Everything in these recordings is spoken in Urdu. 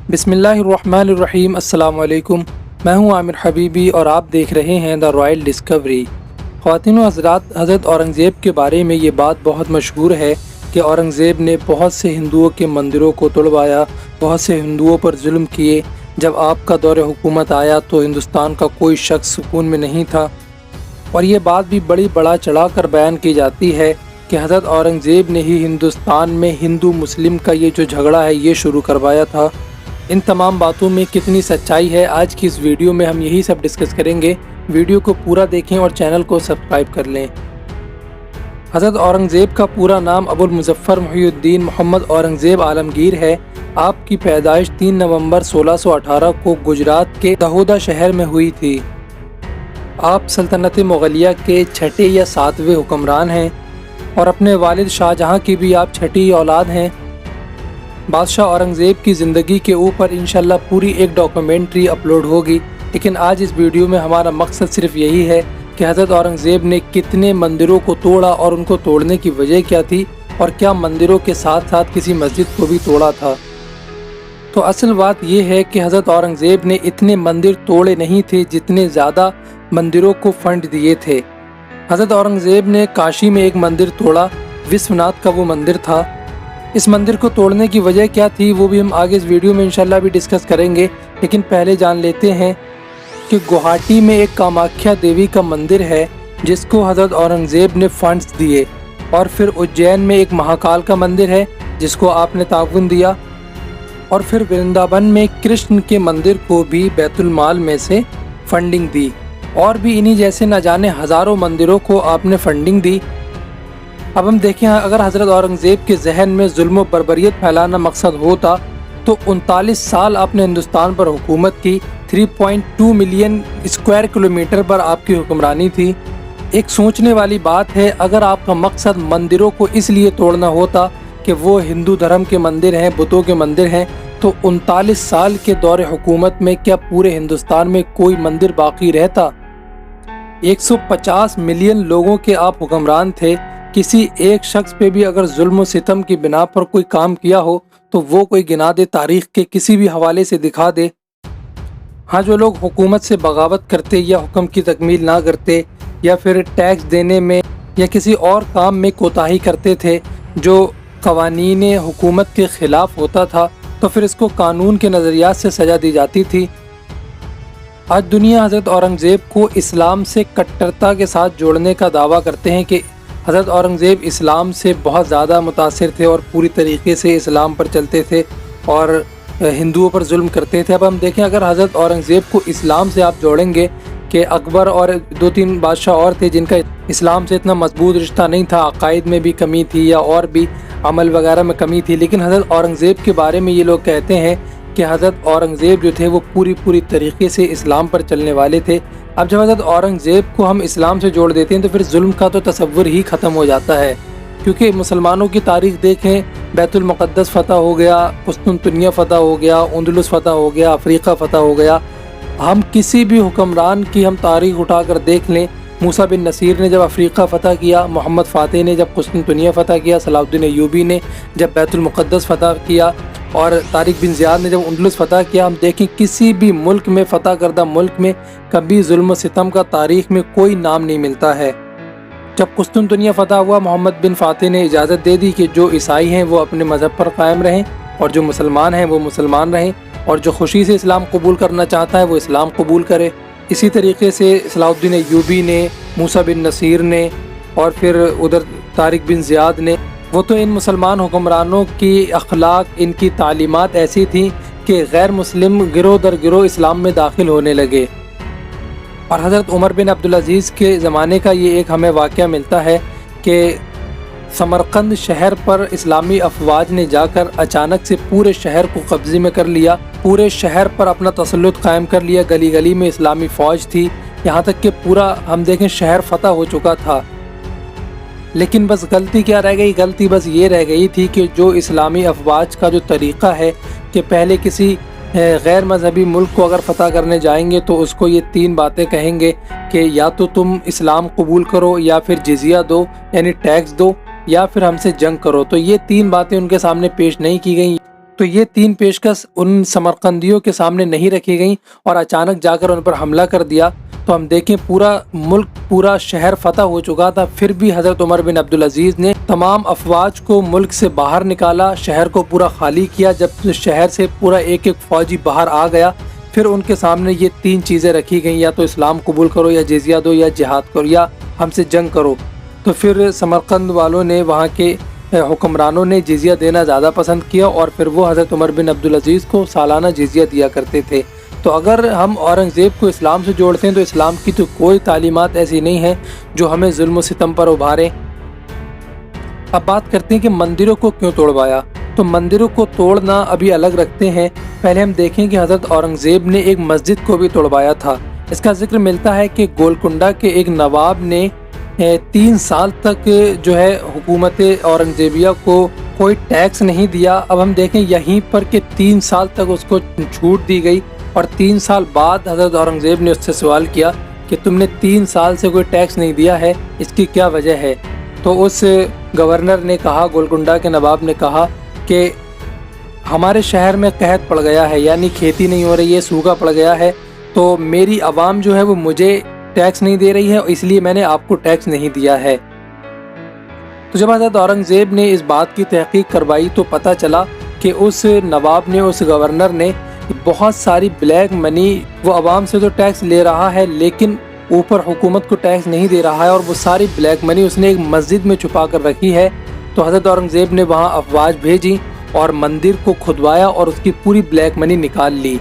بسم اللہ الرحمن الرحیم۔ السلام علیکم، میں ہوں عامر حبیبی اور آپ دیکھ رہے ہیں دا رائل ڈسکوری۔ خواتین و حضرات، حضرت اورنگزیب کے بارے میں یہ بات بہت مشہور ہے کہ اورنگزیب نے بہت سے ہندوؤں کے مندروں کو توڑوایا، بہت سے ہندوؤں پر ظلم کیے۔ جب آپ کا دور حکومت آیا تو ہندوستان کا کوئی شخص سکون میں نہیں تھا، اور یہ بات بھی بڑا چڑھا کر بیان کی جاتی ہے کہ حضرت اورنگزیب نے ہی ہندوستان میں ہندو مسلم کا یہ جو جھگڑا ہے یہ شروع کروایا تھا۔ ان تمام باتوں میں کتنی سچائی ہے، آج کی اس ویڈیو میں ہم یہی سب ڈسکس کریں گے۔ ویڈیو کو پورا دیکھیں اور چینل کو سبسکرائب کر لیں۔ حضرت اورنگزیب کا پورا نام ابو المظفر محی الدین محمد اورنگزیب عالمگیر ہے۔ آپ کی پیدائش 3 نومبر 1618 کو گجرات کے دہودا شہر میں ہوئی تھی۔ آپ سلطنت مغلیہ کے چھٹے یا 7ویں حکمران ہیں، اور اپنے والد شاہ جہاں کی بھی آپ چھٹی اولاد ہیں۔ بادشاہ اورنگزیب کی زندگی کے اوپر انشاءاللہ پوری ایک ڈاکومنٹری اپلوڈ ہوگی، لیکن آج اس ویڈیو میں ہمارا مقصد صرف یہی ہے کہ حضرت اورنگزیب نے کتنے مندروں کو توڑا اور ان کو توڑنے کی وجہ کیا تھی، اور کیا مندروں کے ساتھ ساتھ کسی مسجد کو بھی توڑا تھا۔ تو اصل بات یہ ہے کہ حضرت اورنگزیب نے اتنے مندر توڑے نہیں تھے جتنے زیادہ مندروں کو فنڈ دیے تھے۔ حضرت اورنگزیب نے کاشی میں ایک مندر توڑا، وشوناتھ کا وہ مندر تھا۔ اس مندر کو توڑنے کی وجہ کیا تھی وہ بھی ہم آگے اس ویڈیو میں انشاءاللہ بھی ڈسکس کریں گے، لیکن پہلے جان لیتے ہیں کہ گوہاٹی میں ایک کاماکھیا دیوی کا مندر ہے جس کو حضرت اورنگزیب نے فنڈز دیے، اور پھر اجین میں ایک مہاکال کا مندر ہے جس کو آپ نے تعاون دیا، اور پھر ورنداون میں کرشن کے مندر کو بھی بیت المال میں سے فنڈنگ دی، اور بھی انہی جیسے نہ جانے ہزاروں مندروں کو آپ نے فنڈنگ دی۔ اب ہم دیکھیں، اگر حضرت اورنگزیب کے ذہن میں ظلم و بربریت پھیلانا مقصد ہوتا تو 39 سال آپ نے ہندوستان پر حکومت کی، 3.2 ملین اسکوائر کلومیٹر پر آپ کی حکمرانی تھی۔ ایک سوچنے والی بات ہے، اگر آپ کا مقصد مندروں کو اس لیے توڑنا ہوتا کہ وہ ہندو دھرم کے مندر ہیں، بتوں کے مندر ہیں، تو 39 سال کے دور حکومت میں کیا پورے ہندوستان میں کوئی مندر باقی رہتا؟ 150 ملین لوگوں کے آپ حکمران تھے، کسی ایک شخص پہ بھی اگر ظلم و ستم کی بنا پر کوئی کام کیا ہو تو وہ کوئی گنا دے، تاریخ کے کسی بھی حوالے سے دکھا دے۔ ہاں، جو لوگ حکومت سے بغاوت کرتے یا حکم کی تکمیل نہ کرتے یا پھر ٹیکس دینے میں یا کسی اور کام میں کوتاہی کرتے تھے جو قوانین حکومت کے خلاف ہوتا تھا، تو پھر اس کو قانون کے نظریات سے سزا دی جاتی تھی۔ آج دنیا حضرت اورنگزیب کو اسلام سے کٹرتا کے ساتھ جوڑنے کا دعویٰ کرتے ہیں کہ حضرت اورنگزیب اسلام سے بہت زیادہ متاثر تھے اور پوری طریقے سے اسلام پر چلتے تھے اور ہندوؤں پر ظلم کرتے تھے۔ اب ہم دیکھیں، اگر حضرت اورنگزیب کو اسلام سے آپ جوڑیں گے کہ اکبر اور 2-3 بادشاہ اور تھے جن کا اسلام سے اتنا مضبوط رشتہ نہیں تھا، عقائد میں بھی کمی تھی یا اور بھی عمل وغیرہ میں کمی تھی، لیکن حضرت اورنگزیب کے بارے میں یہ لوگ کہتے ہیں کہ حضرت اورنگزیب جو تھے وہ پوری طریقے سے اسلام پر چلنے والے تھے۔ اب جب حضرت اورنگزیب کو ہم اسلام سے جوڑ دیتے ہیں تو پھر ظلم کا تو تصور ہی ختم ہو جاتا ہے، کیونکہ مسلمانوں کی تاریخ دیکھیں، بیت المقدس فتح ہو گیا، قسطنطنیہ فتح ہو گیا، اندلس فتح ہو گیا، افریقہ فتح ہو گیا۔ ہم کسی بھی حکمران کی ہم تاریخ اٹھا کر دیکھ لیں، موسیٰ بن نصیر نے جب افریقہ فتح کیا، محمد فاتح نے جب قسطنطنیہ فتح کیا، صلاح الدین ایوبی نے جب بیت المقدس فتح کیا، اور طارق بن زیاد نے جب اندلس فتح کیا، ہم دیکھیں کسی بھی ملک میں، فتح کردہ ملک میں کبھی ظلم و ستم کا تاریخ میں کوئی نام نہیں ملتا ہے۔ جب قسطنطنیہ فتح ہوا، محمد بن فاتح نے اجازت دے دی کہ جو عیسائی ہیں وہ اپنے مذہب پر قائم رہیں اور جو مسلمان ہیں وہ مسلمان رہیں، اور جو خوشی سے اسلام قبول کرنا چاہتا ہے وہ اسلام قبول کرے۔ اسی طریقے سے صلاح الدین ایوبی نے، موسیٰ بن نصیر نے، اور پھر ادھر طارق بن زیاد نے، وہ تو ان مسلمان حکمرانوں کی اخلاق، ان کی تعلیمات ایسی تھیں کہ غیر مسلم گروہ در گروہ اسلام میں داخل ہونے لگے۔ اور حضرت عمر بن عبدالعزیز کے زمانے کا یہ ایک ہمیں واقعہ ملتا ہے کہ سمرقند شہر پر اسلامی افواج نے جا کر اچانک سے پورے شہر کو قبضے میں کر لیا، پورے شہر پر اپنا تسلط قائم کر لیا، گلی گلی میں اسلامی فوج تھی، یہاں تک کہ پورا ہم دیکھیں شہر فتح ہو چکا تھا۔ لیکن بس غلطی کیا رہ گئی؟ غلطی بس یہ رہ گئی تھی کہ جو اسلامی افواج کا جو طریقہ ہے کہ پہلے کسی غیر مذہبی ملک کو اگر فتح کرنے جائیں گے تو اس کو یہ 3 باتیں کہیں گے کہ یا تو تم اسلام قبول کرو، یا پھر جزیہ دو یعنی ٹیکس دو، یا پھر ہم سے جنگ کرو۔ تو یہ 3 باتیں ان کے سامنے پیش نہیں کی گئیں۔ تو یہ 3 پیشکش ان سمرقندیوں کے سامنے نہیں رکھی گئیں اور اچانک جا کر ان پر حملہ کر دیا. تو ہم دیکھیں پورا ملک، پورا شہر فتح ہو چکا تھا، پھر بھی حضرت عمر بن عبدالعزیز نے تمام افواج کو ملک سے باہر نکالا، شہر کو پورا خالی کیا. جب شہر سے پورا ایک ایک فوجی باہر آ گیا، پھر ان کے سامنے یہ 3 چیزیں رکھی گئیں، یا تو اسلام قبول کرو، یا جزیہ دو، یا جہاد کرو، یا ہم سے جنگ کرو. تو پھر سمرقند والوں نے، وہاں کے حکمرانوں نے جزیہ دینا زیادہ پسند کیا، اور پھر وہ حضرت عمر بن عبدالعزیز کو سالانہ جزیہ دیا کرتے تھے. تو اگر ہم اورنگزیب کو اسلام سے جوڑتے ہیں تو اسلام کی تو کوئی تعلیمات ایسی نہیں ہیں جو ہمیں ظلم و ستم پر ابھاریں. اب بات کرتے ہیں کہ مندروں کو کیوں توڑوایا. تو مندروں کو توڑنا ابھی الگ رکھتے ہیں، پہلے ہم دیکھیں کہ حضرت اورنگزیب نے ایک مسجد کو بھی توڑوایا تھا. اس کا ذکر ملتا ہے کہ گولکنڈہ کے ایک نواب نے 3 سال تک جو ہے حکومت اورنگزیبیہ کو کوئی ٹیکس نہیں دیا. اب ہم دیکھیں یہیں پر کہ 3 سال تک اس کو چھوٹ دی گئی، اور 3 سال بعد حضرت اورنگزیب نے اس سے سوال کیا کہ تم نے 3 سال سے کوئی ٹیکس نہیں دیا ہے، اس کی کیا وجہ ہے؟ تو اس گورنر نے کہا، گولکنڈہ کے نواب نے کہا کہ ہمارے شہر میں قحط پڑ گیا ہے، یعنی کھیتی نہیں ہو رہی ہے، سوکھا پڑ گیا ہے، تو میری عوام جو ہے وہ مجھے ٹیکس نہیں دے رہی ہے، اس لیے میں نے آپ کو ٹیکس نہیں دیا ہے. تو جب حضرت اورنگزیب نے اس بات کی تحقیق کروائی تو پتہ چلا کہ اس نواب نے، اس گورنر نے بہت ساری بلیک منی، وہ عوام سے تو ٹیکس لے رہا ہے لیکن اوپر حکومت کو ٹیکس نہیں دے رہا ہے، اور وہ ساری بلیک منی اس نے ایک مسجد میں چھپا کر رکھی ہے. تو حضرت اورنگزیب نے وہاں افواج بھیجی اور مندر کو کھدوایا اور اس کی پوری بلیک منی نکال لی.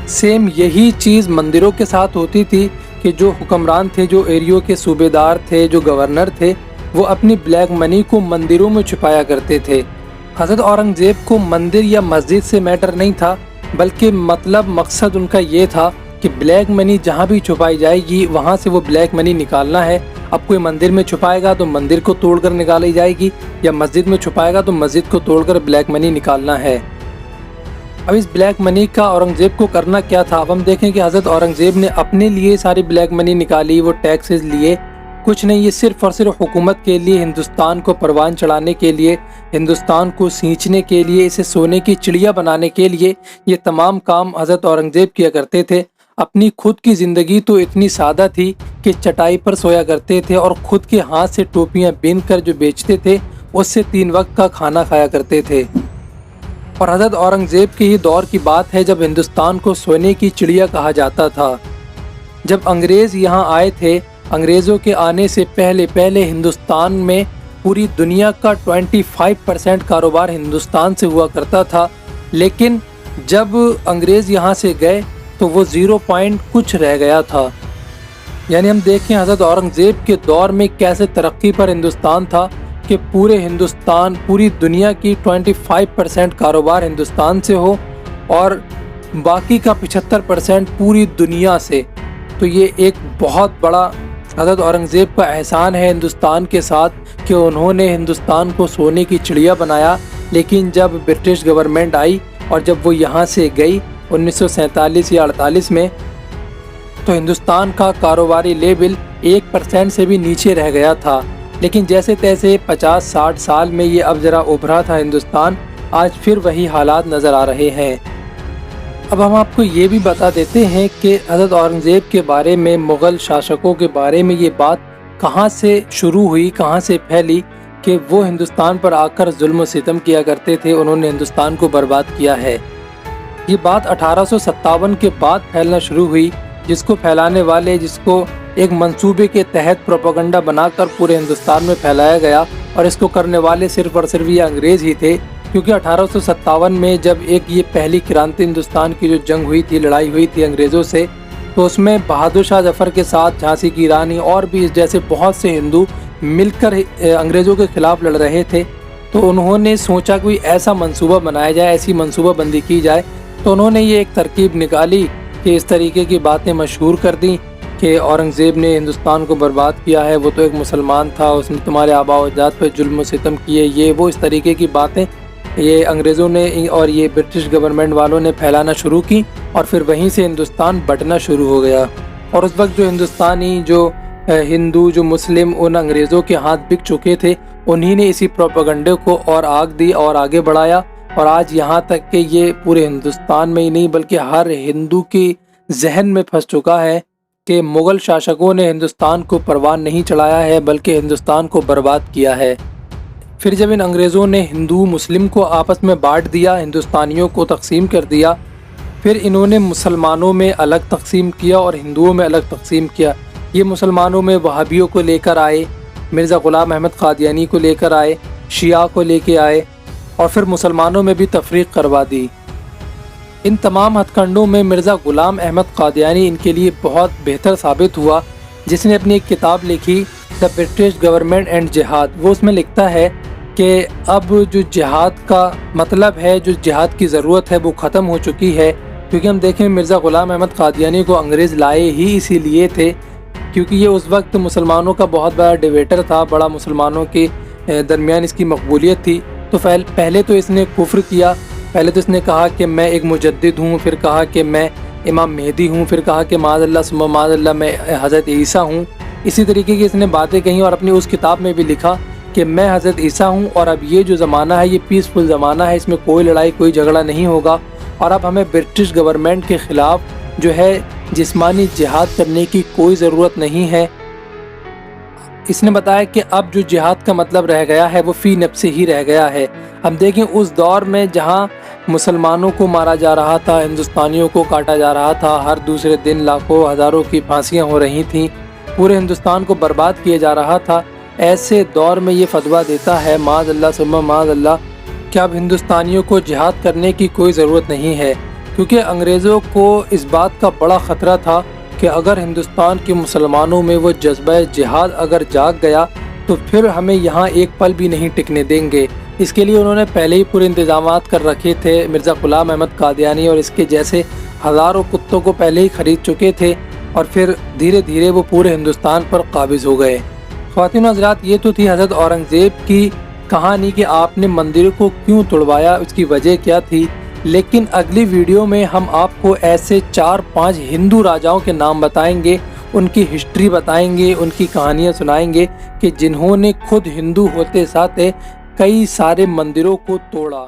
سیم یہی چیز مندروں کے ساتھ ہوتی تھی کہ جو حکمران تھے، جو ایریوں کے صوبے دار تھے، جو گورنر تھے، وہ اپنی بلیک منی کو مندروں میں چھپایا کرتے تھے. حضرت اورنگزیب کو مندر یا مسجد سے میٹر نہیں تھا، بلکہ مقصد ان کا یہ تھا کہ بلیک منی جہاں بھی چھپائی جائے گی وہاں سے وہ بلیک منی نکالنا ہے. اب کوئی مندر میں چھپائے گا تو مندر کو توڑ کر نکالی جائے گی، یا مسجد میں چھپائے گا تو مسجد کو توڑ کر بلیک منی نکالنا ہے. اب اس بلیک منی کا اورنگزیب کو کرنا کیا تھا؟ اب ہم دیکھیں کہ حضرت اورنگزیب نے اپنے لیے ساری بلیک منی نکالی، وہ ٹیکسز لیے، کچھ نہیں، یہ صرف اور صرف حکومت کے لیے، ہندوستان کو پروان چڑھانے کے لیے، ہندوستان کو سینچنے کے لیے، اسے سونے کی چڑیا بنانے کے لیے یہ تمام کام حضرت اورنگزیب کیا کرتے تھے. اپنی خود کی زندگی تو اتنی سادہ تھی کہ چٹائی پر سویا کرتے تھے اور خود کے ہاتھ سے ٹوپیاں بن کر جو بیچتے تھے اس سے 3 وقت کا کھانا کھایا کرتے تھے. اور حضرت اورنگزیب کے ہی دور کی بات ہے جب ہندوستان کو سونے کی چڑیا کہا جاتا تھا. جب انگریز یہاں آئے تھے، انگریزوں کے آنے سے پہلے ہندوستان میں پوری دنیا کا 25% کاروبار ہندوستان سے ہوا کرتا تھا، لیکن جب انگریز یہاں سے گئے تو وہ 0 کچھ رہ گیا تھا. یعنی ہم دیکھیں حضرت اورنگزیب کے دور میں کیسے ترقی پر ہندوستان تھا کہ پورے ہندوستان، پوری دنیا کی 25% کاروبار ہندوستان سے ہو اور باقی کا 75% پوری دنیا سے. تو یہ ایک بہت بڑا حضرت اورنگزیب کا احسان ہے ہندوستان کے ساتھ کہ انہوں نے ہندوستان کو سونے کی چڑیا بنایا. لیکن جب برٹش گورنمنٹ آئی اور جب وہ یہاں سے گئی 1947 یا 48 میں، تو ہندوستان کا کاروباری لیول 1% سے بھی نیچے رہ گیا تھا. لیکن جیسے تیسے 50-60 سال میں یہ اب ذرا ابھرا تھا ہندوستان، آج پھر وہی حالات نظر آ رہے ہیں. اب ہم آپ کو یہ بھی بتا دیتے ہیں کہ حضرت اورنگزیب کے بارے میں، مغل شاشکوں کے بارے میں یہ بات کہاں سے شروع ہوئی، کہاں سے پھیلی کہ وہ ہندوستان پر آ کر ظلم و ستم کیا کرتے تھے، انہوں نے ہندوستان کو برباد کیا ہے. یہ بات 1857 کے بعد پھیلنا شروع ہوئی، جس کو پھیلانے والے، جس کو ایک منصوبے کے تحت پروپیگنڈا بنا کر پورے ہندوستان میں پھیلایا گیا، اور اس کو کرنے والے صرف اور صرف یہ انگریز ہی تھے. کیونکہ 1857 میں جب ایک یہ پہلی کرانتی ہندوستان کی جو جنگ ہوئی تھی، لڑائی ہوئی تھی انگریزوں سے، تو اس میں بہادر شاہ ظفر کے ساتھ جھانسی کی رانی اور بھی اس جیسے بہت سے ہندو مل کر انگریزوں کے خلاف لڑ رہے تھے. تو انہوں نے سوچا کوئی ایسا منصوبہ بنایا جائے، ایسی منصوبہ بندی کی جائے. تو انہوں نے یہ ایک ترکیب نکالی کہ اس طریقے کی باتیں مشہور کر دیں کہ اورنگزیب نے ہندوستان کو برباد کیا ہے، وہ تو ایک مسلمان تھا، اس نے تمہارے آباء و اجداد پہ ظلم و ستم کیے، یہ وہ، اس طریقے کی باتیں یہ انگریزوں نے اور یہ برٹش گورنمنٹ والوں نے پھیلانا شروع کی، اور پھر وہیں سے ہندوستان بٹنا شروع ہو گیا. اور اس وقت جو ہندوستانی، جو ہندو، جو مسلم ان انگریزوں کے ہاتھ بک چکے تھے، انہی نے اسی پروپیگنڈے کو اور آگ دی اور آگے بڑھایا، اور آج یہاں تک کہ یہ پورے ہندوستان میں ہی نہیں بلکہ ہر ہندو کے ذہن میں پھنس چکا ہے کہ مغل شاشکوں نے ہندوستان کو پروان نہیں چڑھایا ہے بلکہ ہندوستان کو برباد کیا ہے۔ پھر جب ان انگریزوں نے ہندو مسلم کو آپس میں بانٹ دیا، ہندوستانیوں کو تقسیم کر دیا، پھر انہوں نے مسلمانوں میں الگ تقسیم کیا اور ہندوؤں میں الگ تقسیم کیا۔ یہ مسلمانوں میں وہابیوں کو لے کر آئے، مرزا غلام احمد قادیانی کو لے کر آئے، شیعہ کو لے کے آئے اور پھر مسلمانوں میں بھی تفریق کروا دی۔ ان تمام ہتھ کنڈوں میں مرزا غلام احمد قادیانی ان کے لیے بہت بہتر ثابت ہوا، جس نے اپنی ایک کتاب لکھی دا برٹش گورنمنٹ اینڈ جہاد۔ وہ اس میں لکھتا ہے کہ اب جو جہاد کا مطلب ہے، جو جہاد کی ضرورت ہے وہ ختم ہو چکی ہے، کیونکہ ہم دیکھیں مرزا غلام احمد قادیانی کو انگریز لائے ہی اسی لیے تھے کیونکہ یہ اس وقت مسلمانوں کا بہت بڑا ڈیبیٹر تھا، بڑا مسلمانوں کے درمیان اس کی مقبولیت تھی۔ تو پہلے تو اس نے کفر کیا، پہلے تو اس نے کہا کہ میں ایک مجدد ہوں، پھر کہا کہ میں امام مہدی ہوں، پھر کہا کہ معاذ اللہ ثم معاذ اللہ میں حضرت عیسیٰ ہوں۔ اسی طریقے کی اس نے باتیں کہیں اور اپنی اس کتاب میں بھی لکھا کہ میں حضرت عیسیٰ ہوں اور اب یہ جو زمانہ ہے یہ پیسفل زمانہ ہے، اس میں کوئی لڑائی کوئی جھگڑا نہیں ہوگا اور اب ہمیں برٹش گورنمنٹ کے خلاف جو ہے جسمانی جہاد کرنے کی کوئی ضرورت نہیں ہے۔ اس نے بتایا کہ اب جو جہاد کا مطلب رہ گیا ہے وہ فی نفس ہی رہ گیا ہے۔ ہم دیکھیں اس دور میں جہاں مسلمانوں کو مارا جا رہا تھا، ہندوستانیوں کو کاٹا جا رہا تھا، ہر دوسرے دن لاکھوں ہزاروں کی پھانسیاں ہو رہی تھیں، پورے ہندوستان کو برباد کیا جا رہا تھا، ایسے دور میں یہ فتویٰ دیتا ہے معاذ اللہ ثم معاذ اللہ کہ اب ہندوستانیوں کو جہاد کرنے کی کوئی ضرورت نہیں ہے، کیونکہ انگریزوں کو اس بات کا بڑا خطرہ تھا کہ اگر ہندوستان کے مسلمانوں میں وہ جذبہ جہاد اگر جاگ گیا تو پھر ہمیں یہاں ایک پل بھی نہیں ٹکنے دیں گے۔ اس کے لیے انہوں نے پہلے ہی پورے انتظامات کر رکھے تھے، مرزا غلام احمد قادیانی اور اس کے جیسے ہزاروں کتوں کو پہلے ہی خرید چکے تھے اور پھر دھیرے دھیرے وہ پورے ہندوستان پر قابض ہو گئے۔ خواتین و حضرات، یہ تو تھی حضرت اورنگزیب کی کہانی کہ آپ نے مندر کو کیوں توڑوایا، اس کی وجہ کیا تھی، لیکن اگلی ویڈیو میں ہم آپ کو ایسے 4-5 ہندو راجاؤں کے نام بتائیں گے، ان کی ہسٹری بتائیں گے، ان کی کہانیاں سنائیں گے کہ جنہوں نے خود ہندو ہوتے ساتھ کئی سارے مندروں کو توڑا۔